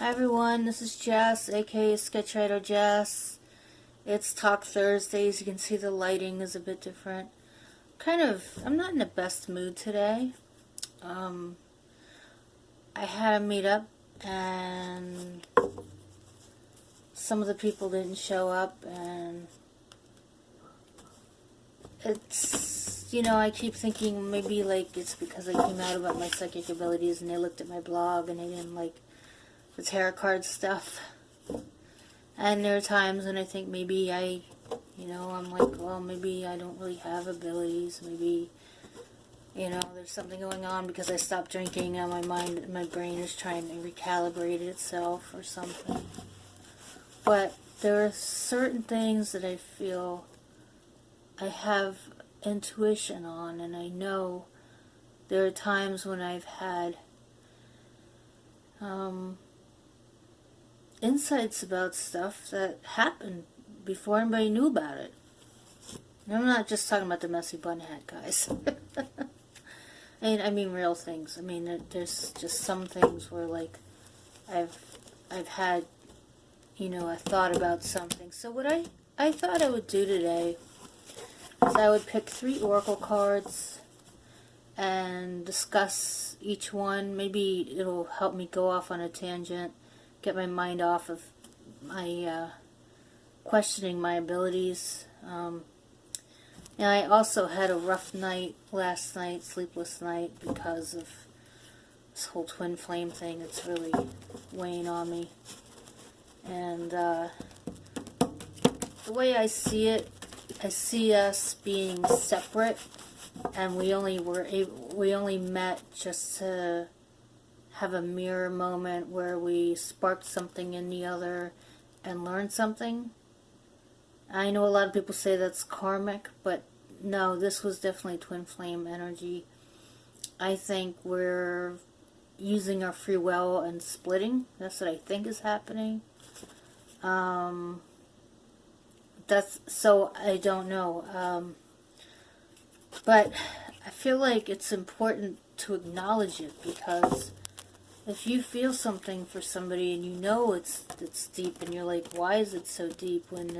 Hi everyone, this is Jess, aka Sketchwriter Jess. It's Talk Thursdays. You can see the lighting is a bit different. I'm not in the best mood today. I had a meetup and some of the people didn't show up, and I keep thinking maybe like it's because I came out about my psychic abilities and they looked at my blog and they didn't like the tarot card stuff. And there are times when I think maybe I'm like, well, maybe I don't really have abilities. Maybe, there's something going on because I stopped drinking and my brain is trying to recalibrate itself or something. But there are certain things that I feel I have intuition on, and I know there are times when I've had insights about stuff that happened before anybody knew about it. And I'm not just talking about the messy bun hat guys. I mean real things. I mean, there's just some things where like I've had a thought about something. So what I thought I would do today is I would pick 3 oracle cards and discuss each one. Maybe it'll help me go off on a tangent, get my mind off of my questioning my abilities. And I also had a rough night last night, sleepless night, because of this whole twin flame thing. It's really weighing on me. And the way I see it, I see us being separate, and we only met just to have a mirror moment where we sparked something in the other and learned something. I know a lot of people say that's karmic, but no, this was definitely twin flame energy. I think we're using our free will and splitting. That's what I think is happening. So I don't know. But I feel like it's important to acknowledge it, because if you feel something for somebody and you know it's deep, and you're like, why is it so deep when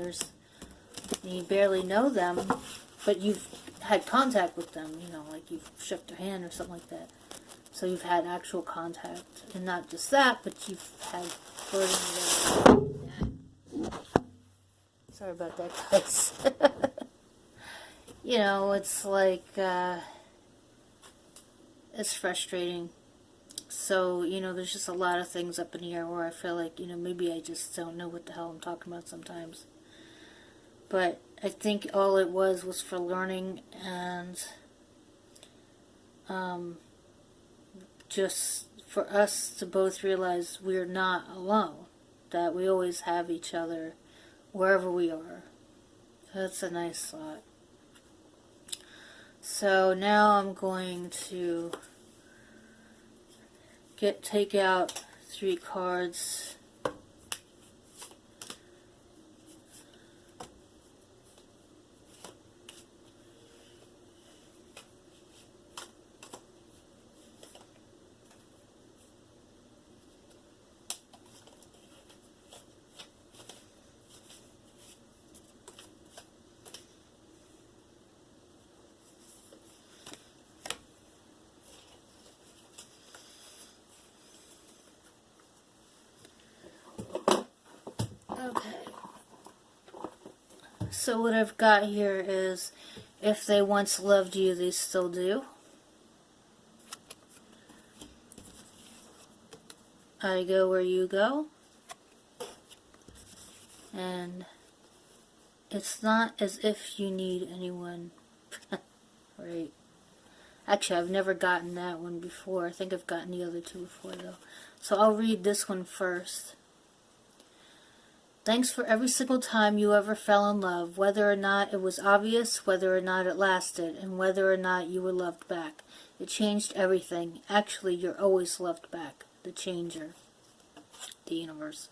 you barely know them, but you've had contact with them, like you've shook their hand or something like that. So you've had actual contact, and not just that, but you've had flirting with them. Sorry about that, guys. It's like, it's frustrating. So, there's just a lot of things up in the air where I feel like, maybe I just don't know what the hell I'm talking about sometimes. But I think all it was for learning, and just for us to both realize we're not alone, that we always have each other wherever we are. That's a nice thought. So now I'm going to take out 3 cards. Okay. So what I've got here is, if they once loved you, they still do. I go where you go. And it's not as if you need anyone. Right. Actually, I've never gotten that one before. I think I've gotten the other 2 before, though. So I'll read this one first. Thanks for every single time you ever fell in love, whether or not it was obvious, whether or not it lasted, and whether or not you were loved back. It changed everything. Actually, you're always loved back. The changer. The universe.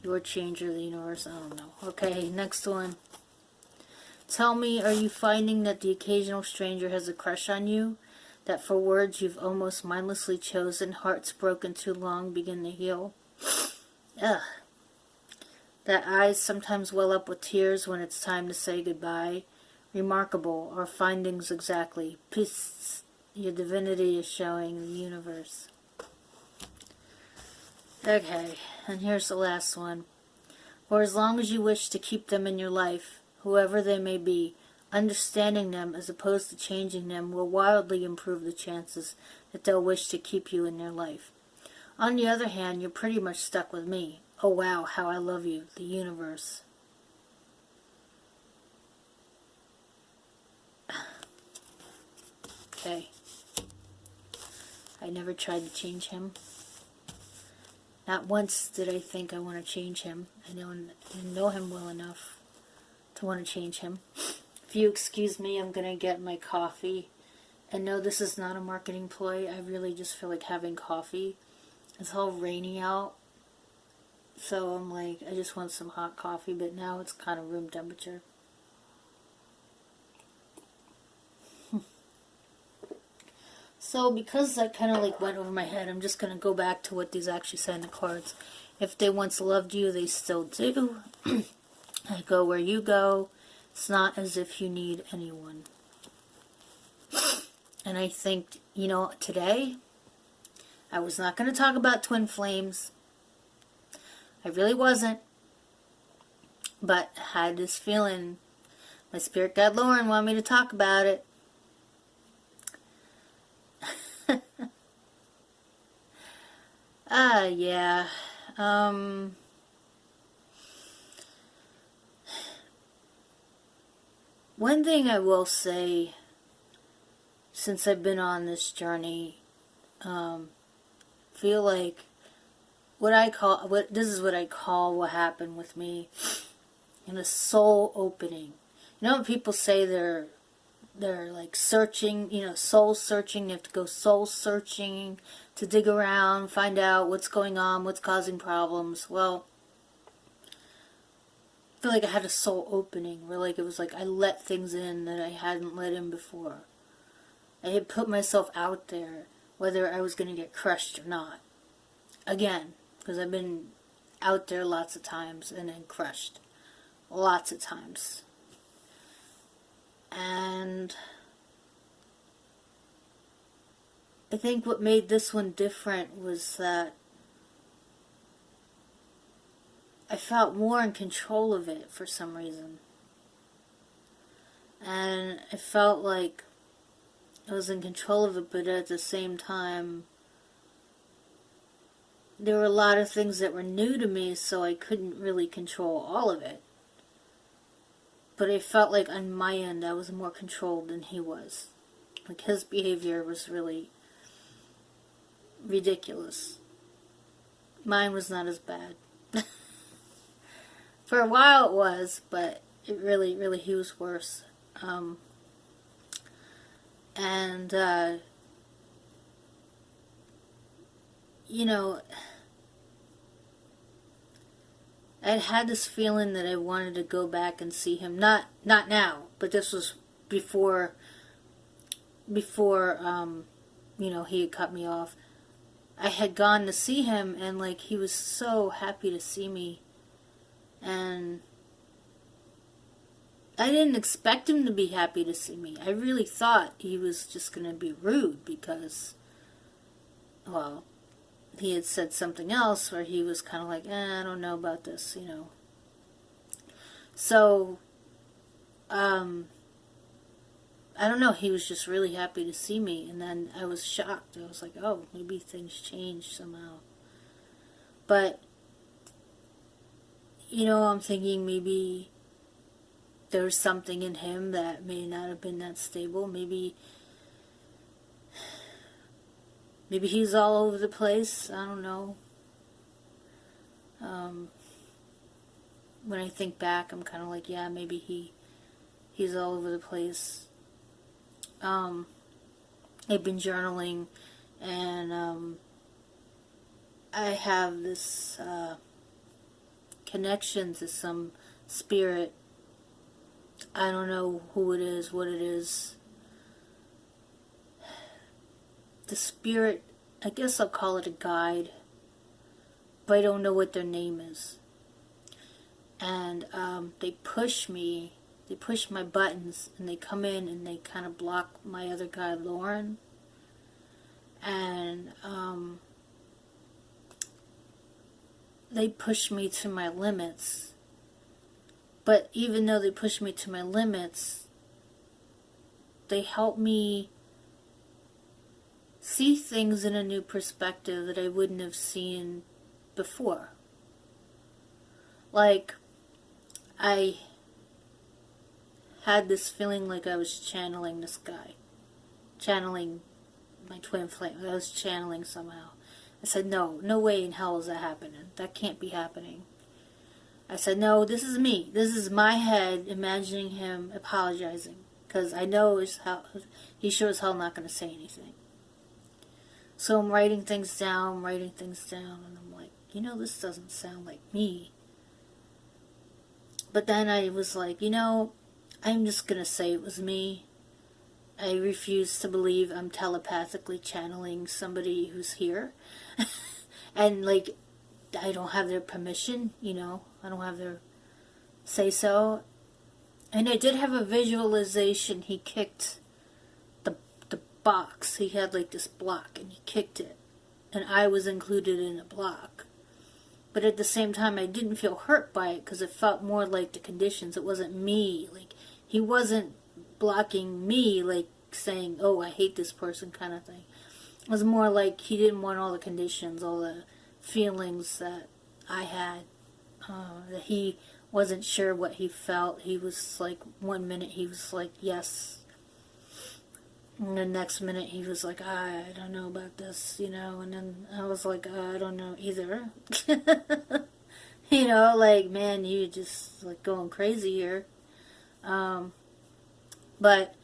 Your changer, the universe. I don't know. Okay, next one. Tell me, are you finding that the occasional stranger has a crush on you? that for words you've almost mindlessly chosen, hearts broken too long begin to heal. Ugh. That eyes sometimes well up with tears when it's time to say goodbye. Remarkable, our findings exactly. Peace, your divinity is showing the universe. Okay, and here's the last one. For as long as you wish to keep them in your life, whoever they may be, understanding them as opposed to changing them will wildly improve the chances that they'll wish to keep you in their life. On the other hand, you're pretty much stuck with me. Oh wow, how I love you, the universe. Okay. I never tried to change him. Not once did I think I want to change him. I didn't know him well enough to want to change him. If you excuse me, I'm going to get my coffee. And no, this is not a marketing ploy. I really just feel like having coffee. It's all rainy out. So I'm like, I just want some hot coffee, but now it's kind of room temperature. So because that kind of like went over my head, I'm just going to go back to what these actually say in the cards. If they once loved you, they still do. I go where you go. It's not as if you need anyone. And I think, you know, today, I was not going to talk about twin flames. I really wasn't. But I had this feeling. My spirit guide Lauren wanted me to talk about it. Yeah. One thing I will say, since I've been on this journey, feel like this is what I call what happened with me in a soul opening. You know when people say they're like searching, you know, soul searching, they have to go soul searching to dig around, find out what's going on, what's causing problems. Well, I feel like I had a soul opening where like it was like I let things in that I hadn't let in before. I had put myself out there, whether I was going to get crushed or not. Again, because I've been out there lots of times and then crushed. Lots of times. And I think what made this one different was that I felt more in control of it for some reason. And I felt like I was in control of it, but at the same time, there were a lot of things that were new to me, so I couldn't really control all of it. But I felt like on my end, I was more controlled than he was. Like his behavior was really ridiculous. Mine was not as bad. For a while it was, but it really, he was worse. You know, I'd had this feeling that I wanted to go back and see him. Not now, but this was before, you know, he had cut me off. I had gone to see him, and like he was so happy to see me, and I didn't expect him to be happy to see me. I really thought he was just going to be rude because, well, he had said something else where he was kind of like, I don't know about this, you know. So, I don't know, he was just really happy to see me, and then I was shocked. I was like, oh, maybe things changed somehow. But, you know, I'm thinking maybe there's something in him that may not have been that stable. Maybe he's all over the place. I don't know. When I think back, I'm kind of like, yeah, maybe he's all over the place. I've been journaling, and I have this connection to some spirit. I don't know who it is, what it is. the spirit, I guess I'll call it a guide, but I don't know what their name is. And they push me, they push my buttons, and they come in and they kind of block my other guy, Lauren. And they push me to my limits. But even though they push me to my limits, they help me see things in a new perspective that I wouldn't have seen before. Like, I had this feeling like I was channeling this guy. Channeling my twin flame. I was channeling somehow. I said, no way in hell is that happening. That can't be happening. I said, no, this is me. This is my head imagining him apologizing. Because I know he sure as hell not going to say anything. So I'm writing things down, and I'm like, this doesn't sound like me. But then I was like, I'm just going to say it was me. I refuse to believe I'm telepathically channeling somebody who's here. And, like, I don't have their permission, I don't have their say-so. And I did have a visualization. He kicked the box. He had, like, this block, and he kicked it. And I was included in the block. But at the same time, I didn't feel hurt by it because it felt more like the conditions. It wasn't me. Like, he wasn't blocking me, like, saying, oh, I hate this person kind of thing. It was more like he didn't want all the conditions, all the feelings that I had, that he wasn't sure what he felt. He was like, 1 minute he was like, yes. And the next minute he was like, I don't know about this, and then I was like, I don't know either. Like, man, you just like going crazy here. But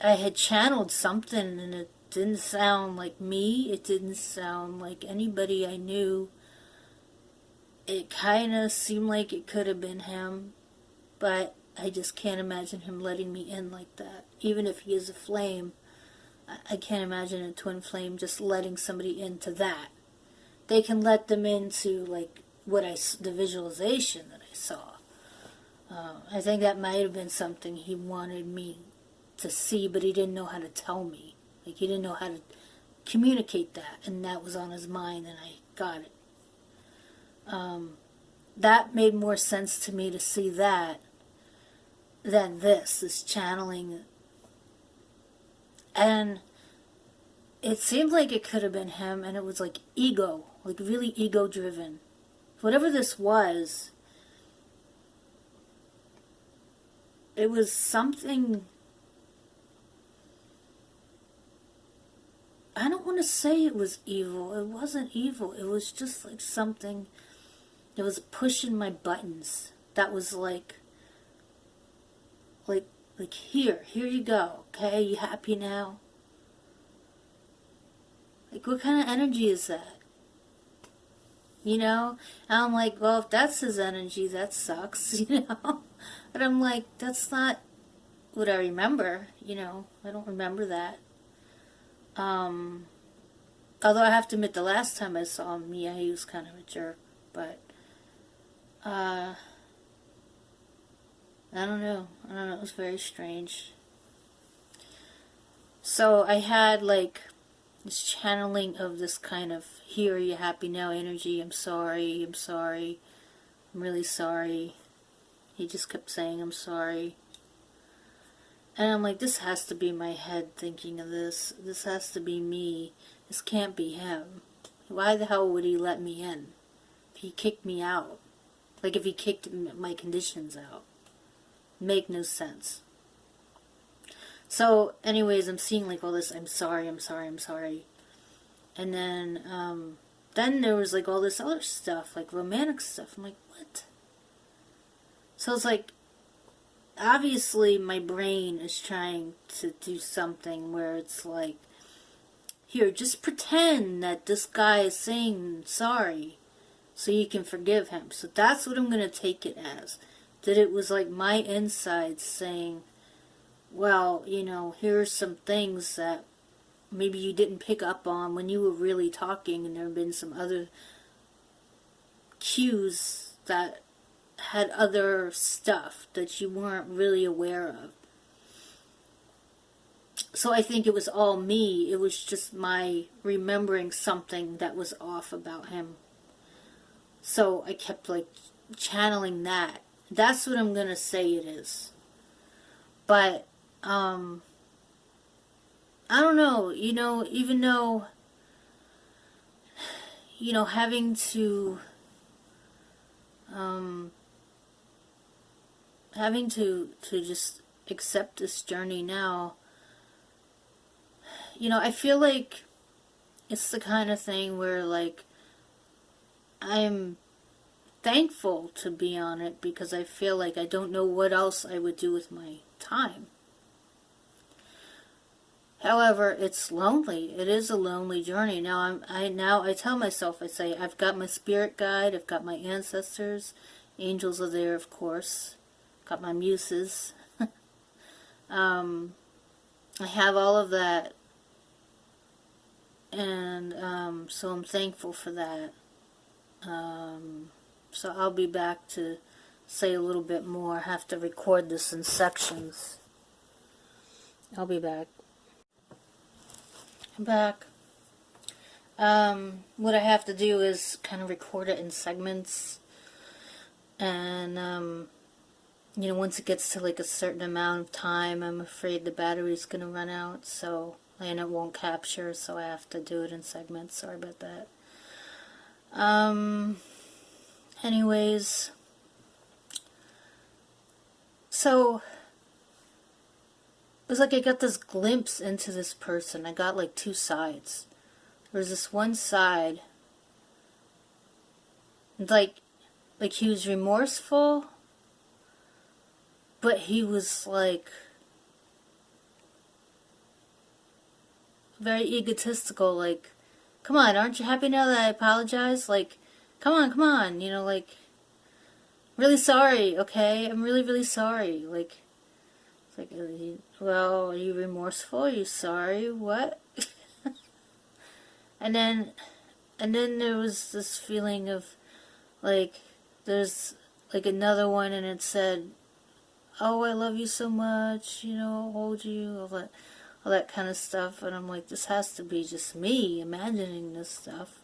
I had channeled something and it didn't sound like me. It didn't sound like anybody I knew. It kind of seemed like it could have been him, but I just can't imagine him letting me in like that. Even if he is a flame, I can't imagine a twin flame just letting somebody into that. They can let them into, like, the visualization that I saw. I think that might have been something he wanted me to see, but he didn't know how to tell me. Like, he didn't know how to communicate that, and that was on his mind, and I got it. That made more sense to me to see that than this channeling. And it seemed like it could have been him, and it was like ego, like really ego-driven. Whatever this was, it was something. I don't want to say it was evil. It wasn't evil. It was just like something that was pushing my buttons. That was like here you go. Okay, you happy now? Like, what kind of energy is that? And I'm like, well, if that's his energy, that sucks, But I'm like, that's not what I remember, I don't remember that. Although I have to admit, the last time I saw him, yeah, he was kind of a jerk, but, I don't know, it was very strange. So I had, like, this channeling of this kind of, here, are you happy now energy, I'm sorry, I'm really sorry. He just kept saying, I'm sorry. And I'm like, this has to be my head thinking of this. This has to be me. This can't be him. Why the hell would he let me in? If he kicked me out. Like, if he kicked my conditions out. Make no sense. So, anyways, I'm seeing, like, all this, I'm sorry. And then there was, like, all this other stuff, like, romantic stuff. I'm like, what? So it's like, obviously my brain is trying to do something where it's like, here, just pretend that this guy is saying sorry so you can forgive him. So that's what I'm going to take it as. That it was like my insides saying, well, here's some things that maybe you didn't pick up on when you were really talking, and there have been some other cues that had other stuff that you weren't really aware of. So I think it was all me. It was just my remembering something that was off about him. So I kept like channeling that. That's what I'm gonna say it is. But I don't know, even though, having to just accept this journey now, I feel like it's the kind of thing where, like, I'm thankful to be on it because I feel like I don't know what else I would do with my time. However, it's lonely. It is a lonely journey. Now I tell myself, I say, I've got my spirit guide, I've got my ancestors, angels are there, of course, got my muses. I have all of that, and so I'm thankful for that. So I'll be back to say a little bit more. I have to record this in sections. I'll be back. I'm back. What I have to do is kind of record it in segments, and once it gets to like a certain amount of time, I'm afraid the battery's gonna run out, and it won't capture, so I have to do it in segments. Sorry about that. Anyways, so it was like I got this glimpse into this person. I got like two sides. There was this one side, like he was remorseful, but he was like very egotistical, like, come on, aren't you happy now that I apologize? Like, come on, like, really sorry, okay? I'm really, really sorry. Like, it's like, well, are you remorseful? Are you sorry? What? and then there was this feeling of, like, there's, like, another one, and it said, oh, I love you so much, I'll hold you, all that kind of stuff, and I'm like, this has to be just me imagining this stuff.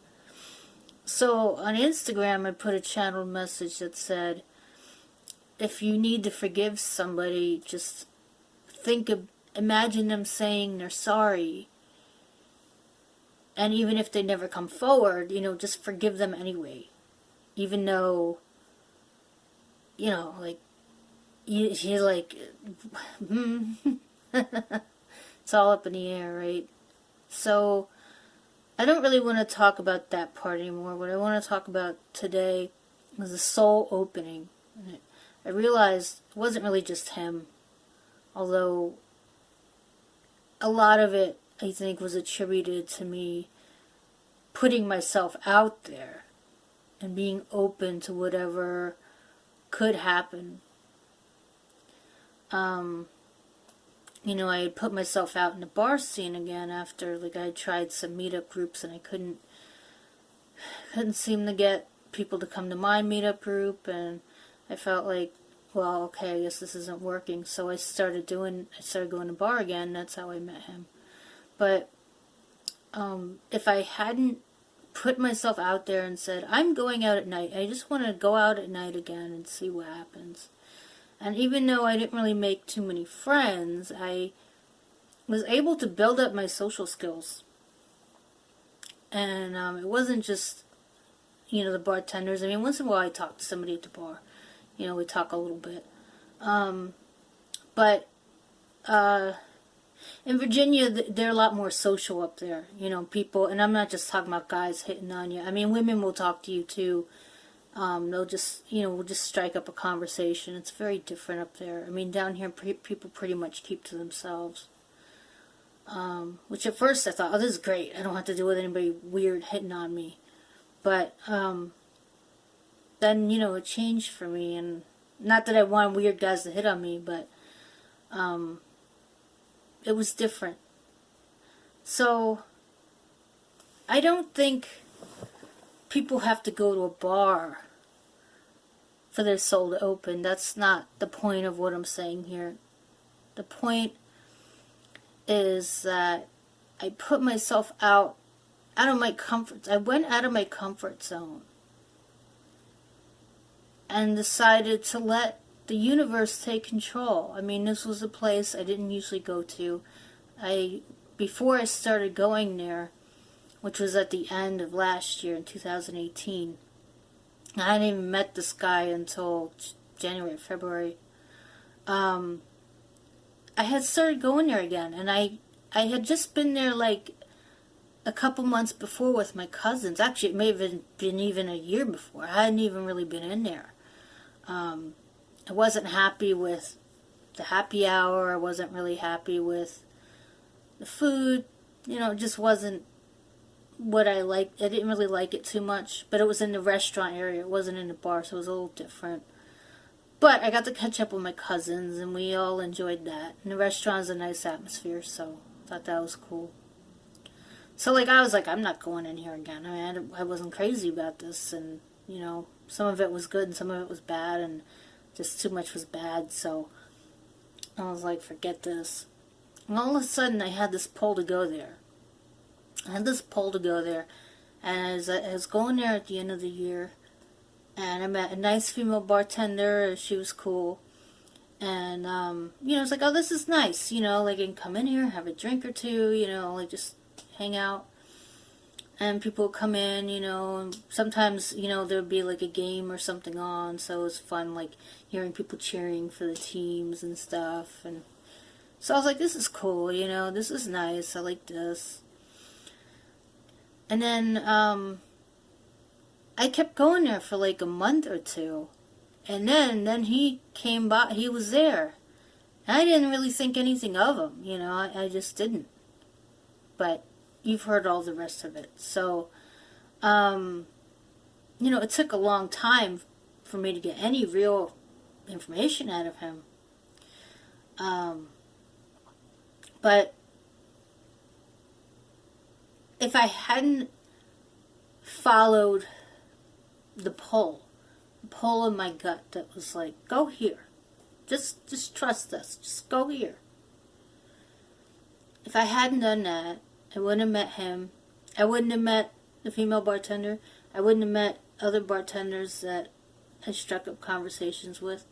So on Instagram, I put a channeled message that said, if you need to forgive somebody, just imagine them saying they're sorry, and even if they never come forward, just forgive them anyway, even though, like, you're like, it's all up in the air, right? So I don't really want to talk about that part anymore. What I want to talk about today is the soul opening. I realized it wasn't really just him, although a lot of it, I think, was attributed to me putting myself out there and being open to whatever could happen. I had put myself out in the bar scene again after, like, I had tried some meetup groups and I couldn't seem to get people to come to my meetup group, and I felt like, well, okay, I guess this isn't working. So I started going to bar again. That's how I met him. But if I hadn't put myself out there and said, I'm going out at night, I just want to go out at night again and see what happens. And even though I didn't really make too many friends, I was able to build up my social skills. And it wasn't just, the bartenders. I mean, once in a while I talk to somebody at the bar. We talk a little bit. But in Virginia, they're a lot more social up there. People, and I'm not just talking about guys hitting on you. I mean, women will talk to you too. They'll just, we'll just strike up a conversation. It's very different up there. I mean, down here, people pretty much keep to themselves. Which at first I thought, oh, this is great. I don't have to deal with anybody weird hitting on me. But then, it changed for me. And not that I want weird guys to hit on me, but it was different. So I don't think people have to go to a bar for their soul to open. That's not the point of what I'm saying here. The point is that I put myself out of my comfort. I went out of my comfort zone and decided to let the universe take control. I mean, this was a place I didn't usually go to. Before I started going there, which was at the end of last year in 2018, I hadn't even met this guy until January or February. I had started going there again, and I had just been there like a couple months before with my cousins. Actually, it may have been even a year before. I hadn't even really been in there. I wasn't happy with the happy hour. I wasn't really happy with the food. You know, it just wasn't what I liked. I didn't really like it too much. But it was in the restaurant area. It wasn't in the bar, so it was a little different. But I got to catch up with my cousins, and we all enjoyed that. And the restaurant's a nice atmosphere, so I thought that was cool. So, like, I was like, I'm not going in here again. I mean, I wasn't crazy about this, and, you know, some of it was good and some of it was bad, and just too much was bad, so I was like, forget this. And all of a sudden, I had this pull to go there. And as I was going there at the end of the year, and I met a nice female bartender. She was cool. And, you know, it's like, oh, this is nice, you know, like, I can come in here, have a drink or two, you know, like, just hang out. And people would come in, you know, and sometimes, you know, there would be, like, a game or something on, so it was fun, like, hearing people cheering for the teams and stuff. And so I was like, this is cool, you know, this is nice, I like this. And then, I kept going there for, like, a month or two. And then he came by, he was there. And I didn't really think anything of him, you know, I just didn't. But you've heard all the rest of it. So, you know, it took a long time for me to get any real information out of him. But if I hadn't followed the pull in my gut that was like, go here. Just trust us. Just go here. If I hadn't done that, I wouldn't have met him. I wouldn't have met the female bartender. I wouldn't have met other bartenders that I struck up conversations with.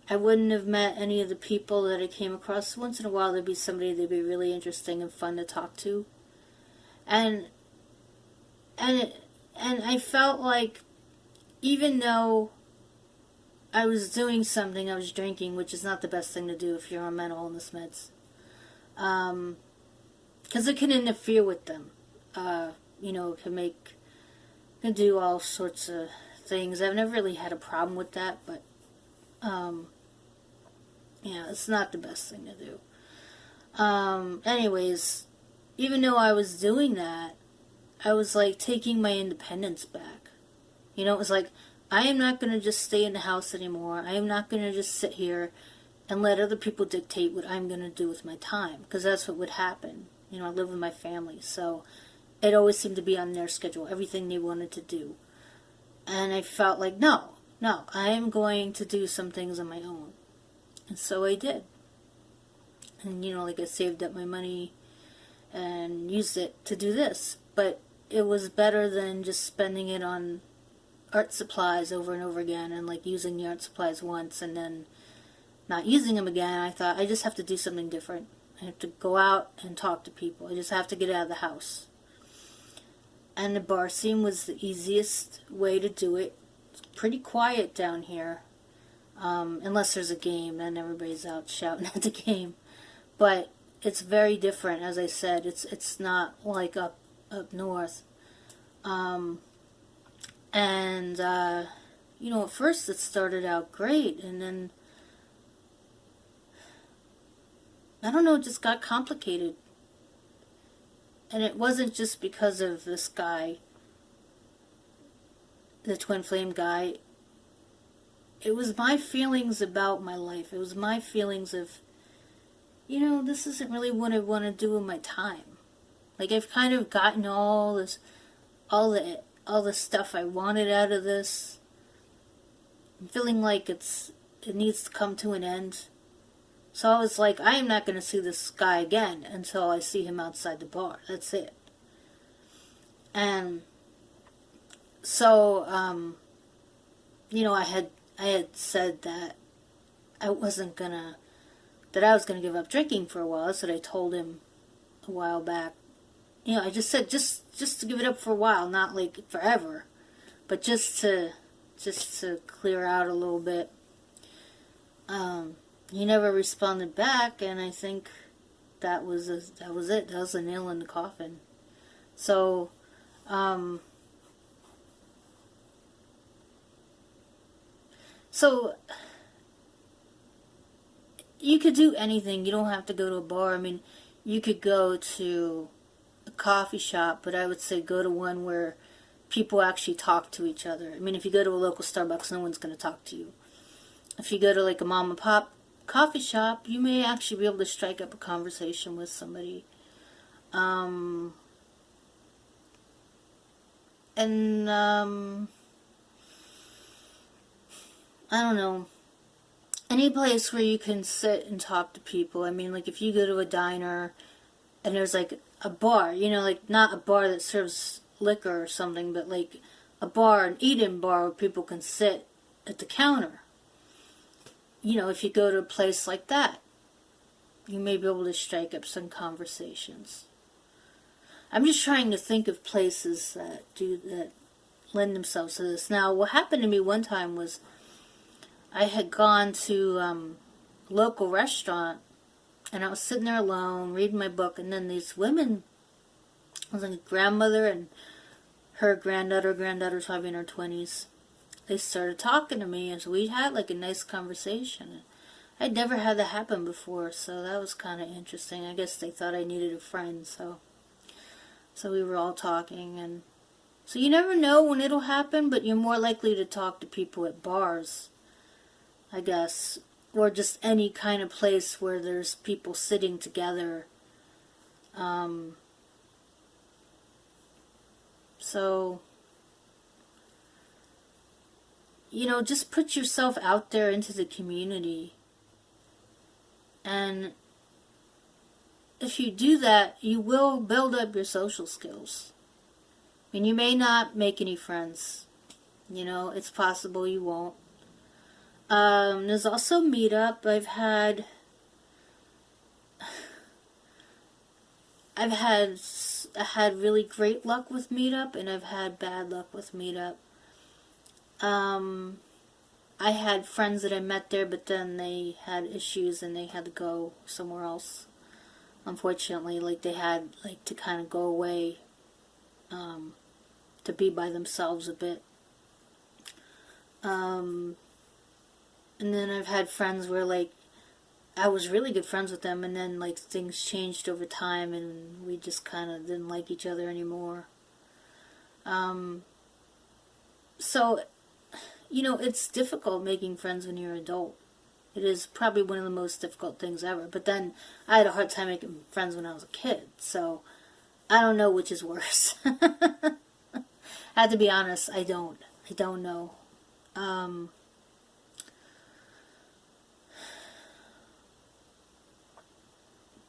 I wouldn't have met any of the people that I came across. Once in a while there'd be somebody that'd be really interesting and fun to talk to. And I felt like, even though I was doing something, I was drinking, which is not the best thing to do if you're on mental illness meds. Because it can interfere with them. You know, it can do all sorts of things. I've never really had a problem with that, but, yeah, it's not the best thing to do. Anyways, even though I was doing that, I was, like, taking my independence back. You know, it was like, I am not going to just stay in the house anymore. I am not going to just sit here and let other people dictate what I'm going to do with my time. Because that's what would happen. You know, I live with my family, so it always seemed to be on their schedule, everything they wanted to do. And I felt like, no, I am going to do some things on my own. And so I did. And, you know, like, I saved up my money and used it to do this. But it was better than just spending it on art supplies over and over again, and, like, using the art supplies once and then not using them again. I thought, I just have to do something different. I have to go out and talk to people. I just have to get out of the house. And the bar scene was the easiest way to do it. It's pretty quiet down here. Unless there's a game, then everybody's out shouting at the game. But it's very different, as I said. It's not like up north. You know, at first it started out great, and then, I don't know, it just got complicated. And it wasn't just because of this guy, the twin flame guy. It was my feelings about my life. It was my feelings of this isn't really what I want to do with my time. Like, I've kind of gotten all the stuff I wanted out of this. I'm feeling like it needs to come to an end. So I was like, I am not going to see this guy again until I see him outside the bar. That's it. And so, I had said that I wasn't gonna, that I was gonna give up drinking for a while. That's what I told him a while back. I just said just to give it up for a while, not like forever, but just to clear out a little bit. He never responded back, and I think that was it. That was the nail in the coffin. So, so you could do anything. You don't have to go to a bar. I mean, you could go to a coffee shop, but I would say go to one where people actually talk to each other. I mean, if you go to a local Starbucks, no one's going to talk to you. If you go to like a mom and pop coffee shop, you may actually be able to strike up a conversation with somebody. And I don't know, any place where you can sit and talk to people. I mean, like if you go to a diner and there's like a bar, like not a bar that serves liquor or something, but like a bar, an eat-in bar where people can sit at the counter. If you go to a place like that, you may be able to strike up some conversations. I'm just trying to think of places that lend themselves to this. Now, what happened to me one time was I had gone to a local restaurant, and I was sitting there alone, reading my book, and then these women, I was like a grandmother and her granddaughter's probably in her 20s, they started talking to me, and so we had like a nice conversation. I'd never had that happen before, so that was kind of interesting. I guess they thought I needed a friend, so we were all talking, and so you never know when it'll happen, but you're more likely to talk to people at bars, I guess, or just any kind of place where there's people sitting together. So, just put yourself out there into the community. And if you do that, you will build up your social skills. I mean, you may not make any friends. It's possible you won't. There's also Meetup. I've had really great luck with Meetup, and I've had bad luck with Meetup. I had friends that I met there, but then they had issues and they had to go somewhere else. Unfortunately, like they had to kind of go away, to be by themselves a bit. And then I've had friends where I was really good friends with them, and then things changed over time, and we just kind of didn't like each other anymore. So, it's difficult making friends when you're an adult. It is probably one of the most difficult things ever. But then I had a hard time making friends when I was a kid, so I don't know which is worse. I have to be honest, I don't know.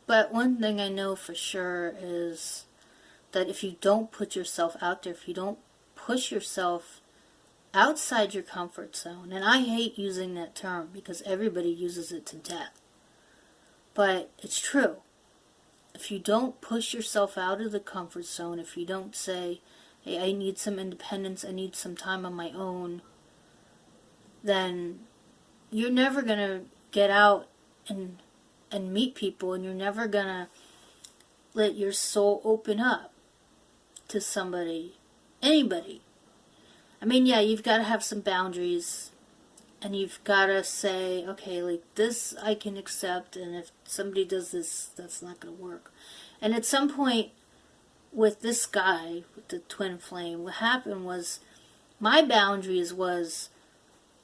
But one thing I know for sure is that if you don't put yourself out there, if you don't push yourself outside your comfort zone, and I hate using that term because everybody uses it to death, but it's true. If you don't push yourself out of the comfort zone, if you don't say, hey, I need some independence, I need some time on my own, then you're never going to get out and meet people, and you're never going to let your soul open up to somebody, anybody. I mean, yeah, you've got to have some boundaries, and you've got to say, okay, this I can accept, and if somebody does this, that's not going to work. And at some point, with this guy, with the twin flame, what happened was, my boundaries was,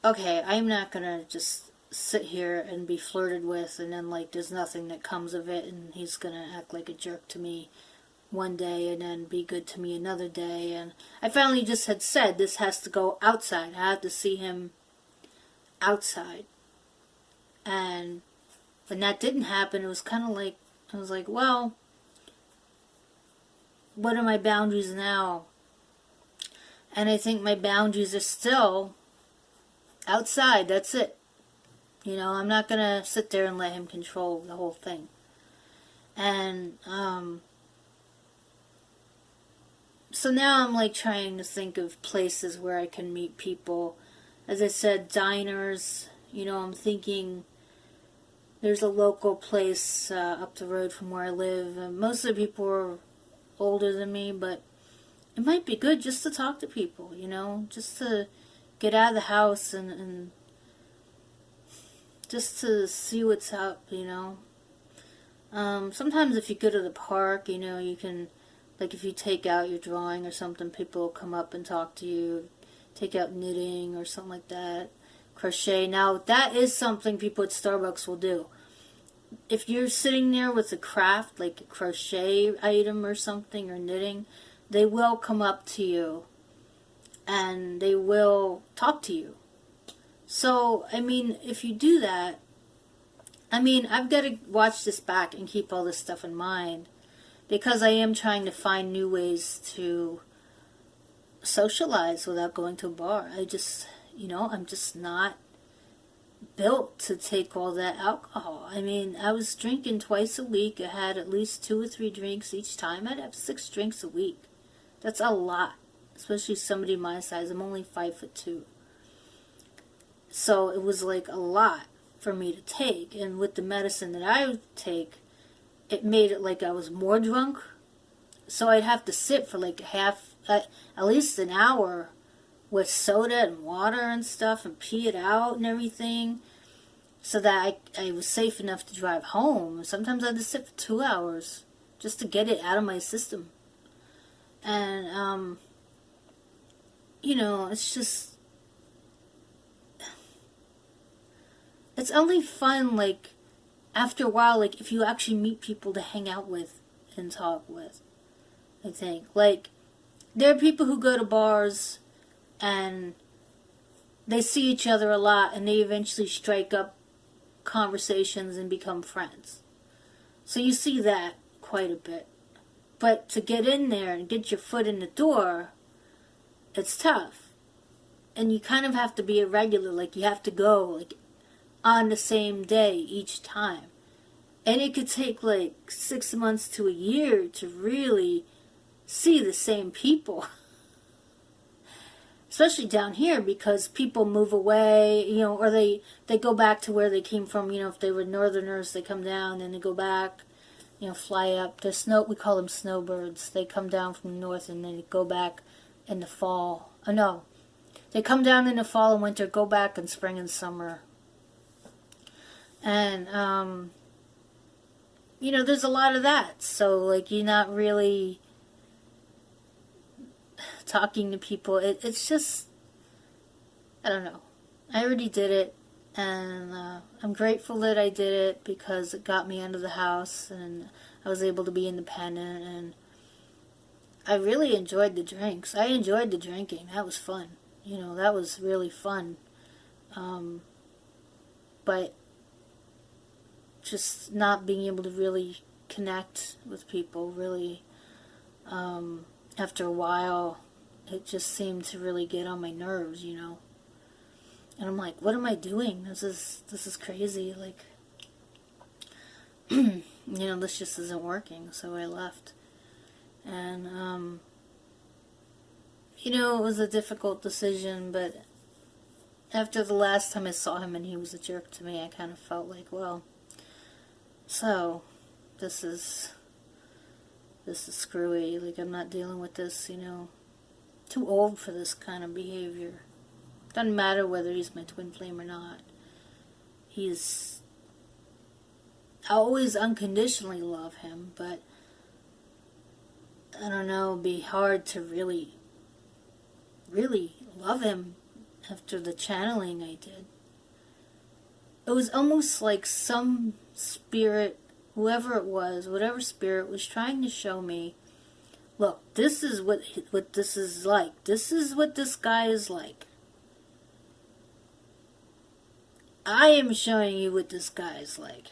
okay, I'm not going to just sit here and be flirted with, and then like there's nothing that comes of it, and he's gonna act like a jerk to me one day and then be good to me another day. And I finally just had said this has to go outside. I have to see him outside. And when that didn't happen, it was kind of like, I was like, well, what are my boundaries now? And I think my boundaries are still outside. That's it. You know, I'm not going to sit there and let him control the whole thing. And so now I'm like trying to think of places where I can meet people. As I said, diners. You know, I'm thinking there's a local place up the road from where I live. Most of the people are older than me, but it might be good just to talk to people, you know, just to get out of the house and just to see what's up, you know. Sometimes if you go to the park, you know, you can, like if you take out your drawing or something, people will come up and talk to you, take out knitting or something like that, crochet. Now, that is something people at Starbucks will do. If you're sitting there with a craft, like a crochet item or something, or knitting, they will come up to you and they will talk to you. So, I mean, if you do that, I mean, I've got to watch this back and keep all this stuff in mind, because I am trying to find new ways to socialize without going to a bar. I just, you know, I'm just not built to take all that alcohol. I mean, I was drinking twice a week. I had at least 2 or 3 drinks each time. I'd have 6 drinks a week. That's a lot, especially somebody my size. I'm only 5'2". So it was like a lot for me to take. And with the medicine that I would take, it made it like I was more drunk. So I'd have to sit for like at least an hour with soda and water and stuff and pee it out and everything, so that I was safe enough to drive home. Sometimes I had to sit for 2 hours just to get it out of my system. And, you know, it's just, it's only fun, like, after a while, like, if you actually meet people to hang out with and talk with, I think. Like, there are people who go to bars and they see each other a lot and they eventually strike up conversations and become friends. So you see that quite a bit. But to get in there and get your foot in the door, it's tough. And you kind of have to be a regular, like you have to go like on the same day each time. And it could take like 6 months to a year to really see the same people. Especially down here, because people move away, you know, or they go back to where they came from. You know, if they were northerners, they come down and they go back, you know, fly up. We call them snowbirds. They come down from the north and then they go back in the fall. Oh, no. They come down in the fall and winter, go back in spring and summer. And, you know, there's a lot of that. So, like, you're not really talking to people. It's just, I don't know. I already did it, and I'm grateful that I did it, because it got me out of the house and I was able to be independent, and I really enjoyed the drinks. I enjoyed the drinking. That was fun. You know, that was really fun. But just not being able to really connect with people, really, after a while, it just seemed to really get on my nerves, you know. And I'm like, what am I doing? This is crazy. Like, you know, this just isn't working. So I left. And, you know, it was a difficult decision, but after the last time I saw him and he was a jerk to me, I kind of felt like, well, so this is screwy. Like, I'm not dealing with this, you know. Too old for this kind of behavior. Doesn't matter whether he's my twin flame or not. I always unconditionally love him, but I don't know, it'd be hard to really, really love him after the channeling I did. it was almost like some spirit, whoever it was, whatever spirit was trying to show me, look, this is what this is like. This is what this guy is like. I am showing you what this guy is like.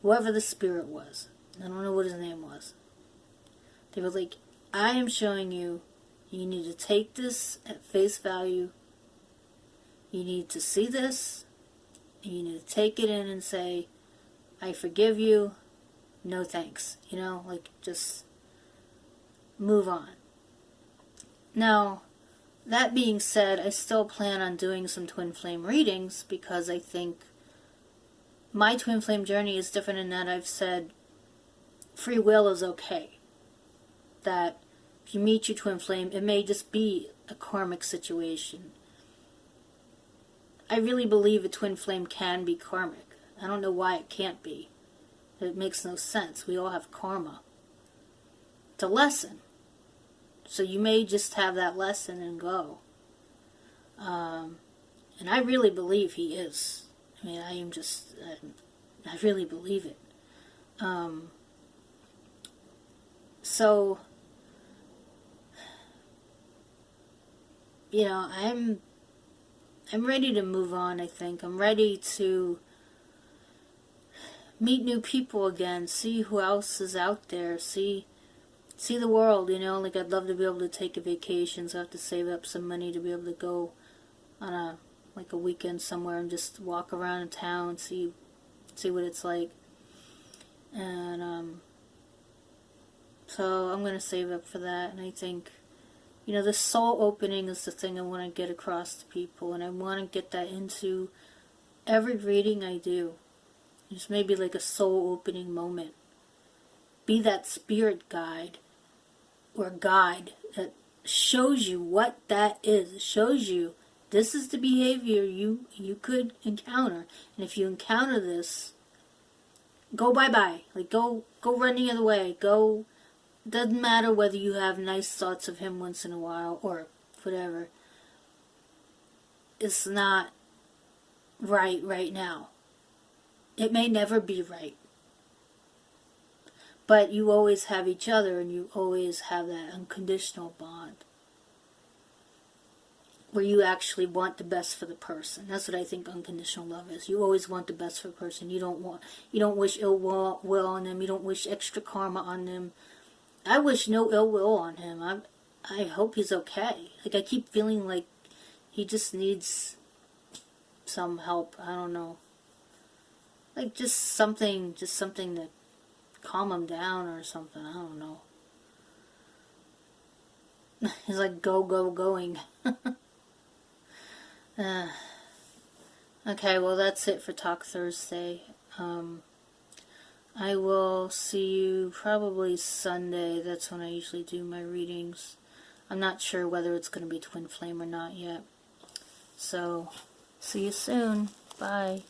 Whoever the spirit was. I don't know what his name was. They were like, I am showing you, you need to take this at face value. You need to see this. And you need to take it in and say, I forgive you. No thanks. You know, like, just move on. Now, that being said, I still plan on doing some twin flame readings because I think my twin flame journey is different in that I've said free will is okay. That if you meet your twin flame, it may just be a karmic situation. I really believe a twin flame can be karmic. I don't know why it can't be. It makes no sense. We all have karma. It's a lesson. So you may just have that lesson and go. And I really believe he is. I mean, I really believe it. So, you know, I'm ready to move on, I think. I'm ready to meet new people again, see who else is out there, see the world, you know. Like, I'd love to be able to take a vacation, so I have to save up some money to be able to go on a weekend somewhere and just walk around in town, see what it's like. And so I'm going to save up for that. And I think, you know, the soul opening is the thing I want to get across to people, and I want to get that into every reading I do. Just maybe like a soul opening moment. Be that spirit guide or guide that shows you what that is. It shows you this is the behavior you could encounter, and if you encounter this, go bye-bye. Like, go run the other way. Go. Doesn't matter whether you have nice thoughts of him once in a while or whatever. It's not right now. It may never be right. But you always have each other, and you always have that unconditional bond where you actually want the best for the person. That's what I think unconditional love is. You always want the best for the person. You don't wish ill will on them. You don't wish extra karma on them. I wish no ill will on him. I hope he's okay. Like, I keep feeling like he just needs some help. I don't know. Like, just something to calm him down or something. I don't know. He's like going. Okay, well, that's it for Talk Thursday. I will see you probably Sunday. That's when I usually do my readings. I'm not sure whether it's going to be Twin Flame or not yet. So, see you soon. Bye.